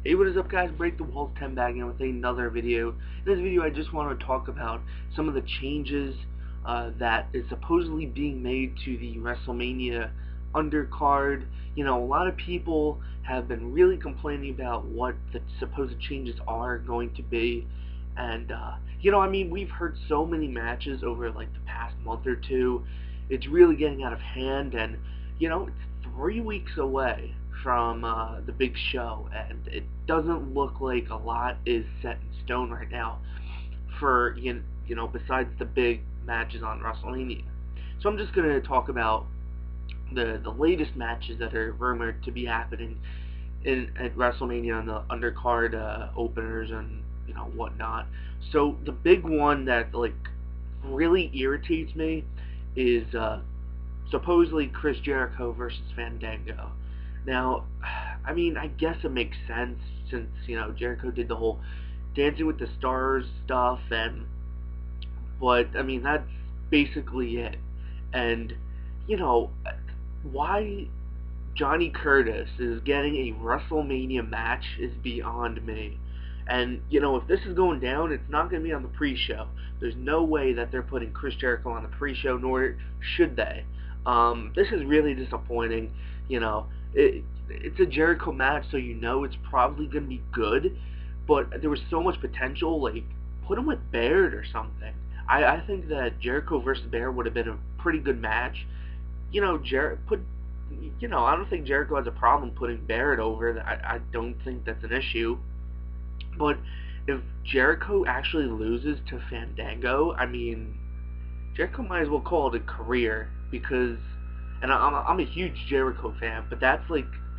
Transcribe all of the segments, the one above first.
Hey, what is up, guys? Break the Walls 10 back in with another video. In this video, I just want to talk about some of the changes that is supposedly being made to the WrestleMania undercard. You know, a lot of people have been really complaining about what the supposed changes are going to be. And, I mean, we've heard so many matches over, like, the past month or two. It's really getting out of hand, and, it's 3 weeks away from the big show, and it doesn't look like a lot is set in stone right now for besides the big matches on WrestleMania. So I'm just gonna talk about the latest matches that are rumored to be happening in at WrestleMania on the undercard openers and whatnot. So the big one that like really irritates me is supposedly Chris Jericho versus Fandango. Now, I mean, I guess it makes sense since Jericho did the whole Dancing with the Stars stuff, but I mean that's basically it. And you know, why Johnny Curtis is getting a WrestleMania match is beyond me. And, if this is going down, it's not going to be on the pre-show. There's no way that they're putting Chris Jericho on the pre-show, nor should they. This is really disappointing. It's a Jericho match, so it's probably going to be good. But there was so much potential, like, put him with Baird or something. I think that Jericho versus Baird would have been a pretty good match. I don't think Jericho has a problem putting Barrett over. I don't think that's an issue. But if Jericho actually loses to Fandango, I mean, Jericho might as well call it a career because, and I'm a huge Jericho fan, but that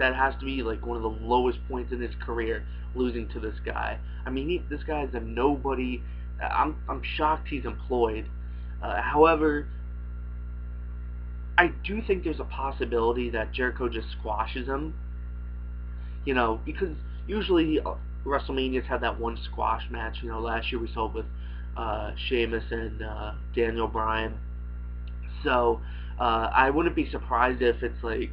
has to be like one of the lowest points in his career, losing to this guy. I mean, this guy is a nobody. I'm shocked he's employed. However, I do think there's a possibility that Jericho just squashes him. Because usually WrestleManias have that one squash match. Last year we saw it with Sheamus and Daniel Bryan. So I wouldn't be surprised if it's like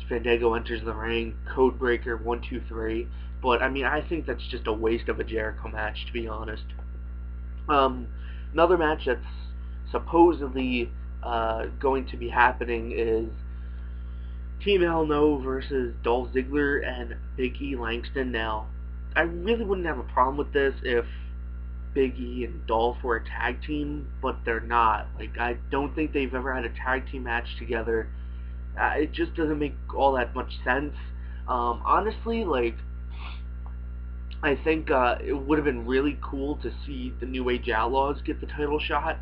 Fandango enters the ring, Codebreaker 1, 2, 3. But I mean, I think that's just a waste of a Jericho match, to be honest. Um, Another match that's supposedly going to be happening is Team Hell No versus Dolph Ziggler and Big E Langston. Now, I really wouldn't have a problem with this if Big E and Dolph were a tag team, but they're not. Like, I don't think they've ever had a tag team match together. It just doesn't make all that much sense. Honestly, like, I think it would have been really cool to see the New Age Outlaws get the title shot.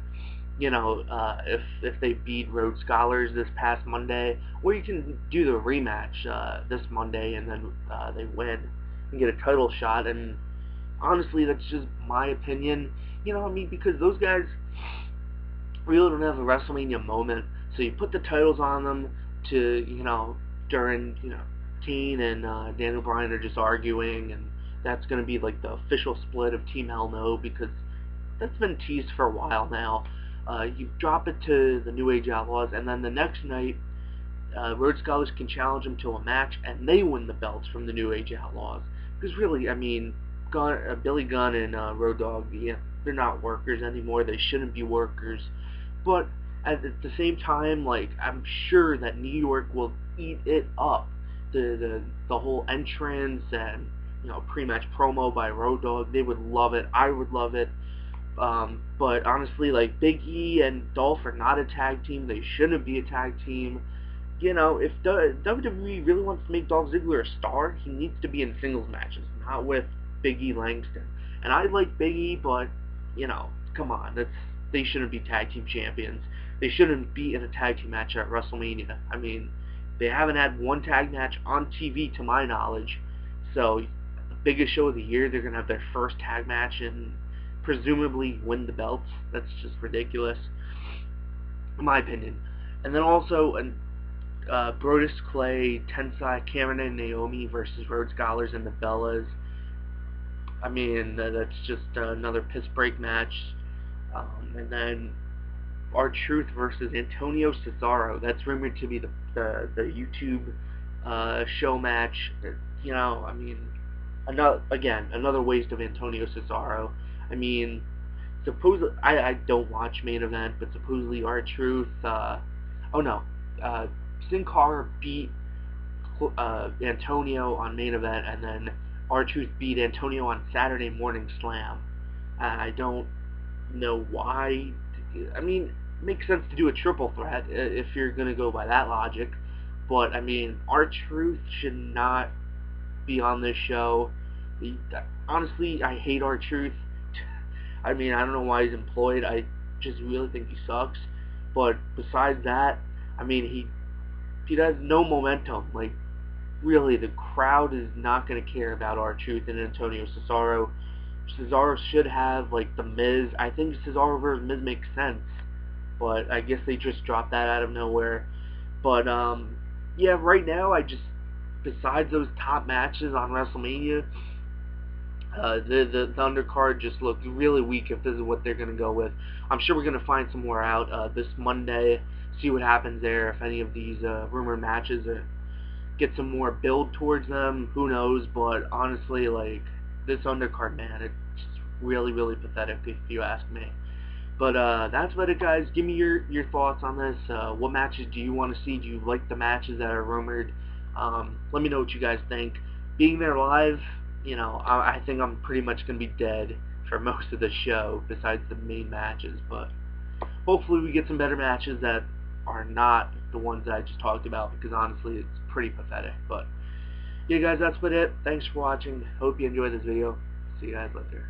If they beat Road Scholars this past Monday, or you can do the rematch this Monday and then they win and get a title shot. And honestly, that's just my opinion. I mean, because those guys really don't have a WrestleMania moment, so you put the titles on them to, during, Kane and Daniel Bryan are just arguing, and that's going to be like the official split of Team Hell No, because that's been teased for a while now. You drop it to the New Age Outlaws, and then the next night, Road Scholars can challenge them to a match, and they win the belts from the New Age Outlaws. Because really, I mean, Billy Gunn and Road Dogg, yeah, they're not workers anymore. They shouldn't be workers. But at the same time, like, I'm sure that New York will eat it up. The whole entrance and pre-match promo by Road Dogg, they would love it. I would love it. But honestly, like, Big E and Dolph are not a tag team. They shouldn't be a tag team. If WWE really wants to make Dolph Ziggler a star, he needs to be in singles matches, not with Big E Langston. And I like Big E, but come on, they shouldn't be tag team champions. They shouldn't be in a tag team match at WrestleMania. I mean, they haven't had one tag match on TV to my knowledge. So, the biggest show of the year, they're gonna have their first tag match and presumably win the belts. That's just ridiculous, in my opinion. And then also, Brodus Clay, Tensai, Cameron and Naomi versus Road Scholars and the Bellas. I mean, that's just another piss break match. And then R-Truth versus Antonio Cesaro. That's rumored to be the YouTube show match. I mean, another waste of Antonio Cesaro. I mean, supposedly I don't watch main event, but supposedly R-Truth. Oh no, uh, Sin Cara beat Antonio on main event, and then R-Truth beat Antonio on Saturday Morning Slam. I don't know why. I mean, it makes sense to do a triple threat if you're gonna go by that logic. But I mean, R-Truth should not be on this show. He, honestly, I hate R-Truth. I mean, I don't know why he's employed. I just really think he sucks. But besides that, I mean, he has no momentum. Like, really, the crowd is not going to care about R-Truth and Antonio Cesaro. Cesaro should have, like, The Miz. I think Cesaro versus Miz makes sense, but I guess they just dropped that out of nowhere. But, yeah, right now, besides those top matches on WrestleMania, the undercard just looked really weak if this is what they're going to go with. I'm sure we're going to find some more out this Monday, see what happens there, if any of these rumored matches get some more build towards them, who knows, but honestly, like, this undercard, man, it's really, really pathetic if you ask me. But that's about it, guys. Give me your thoughts on this. What matches do you want to see? Do you like the matches that are rumored? Let me know what you guys think. Being there live, I think I'm pretty much going to be dead for most of the show, besides the main matches. But hopefully we get some better matches that are not the ones that I just talked about, because honestly, it's pretty pathetic. But yeah, guys, that's about it. Thanks for watching. Hope you enjoyed this video. See you guys later.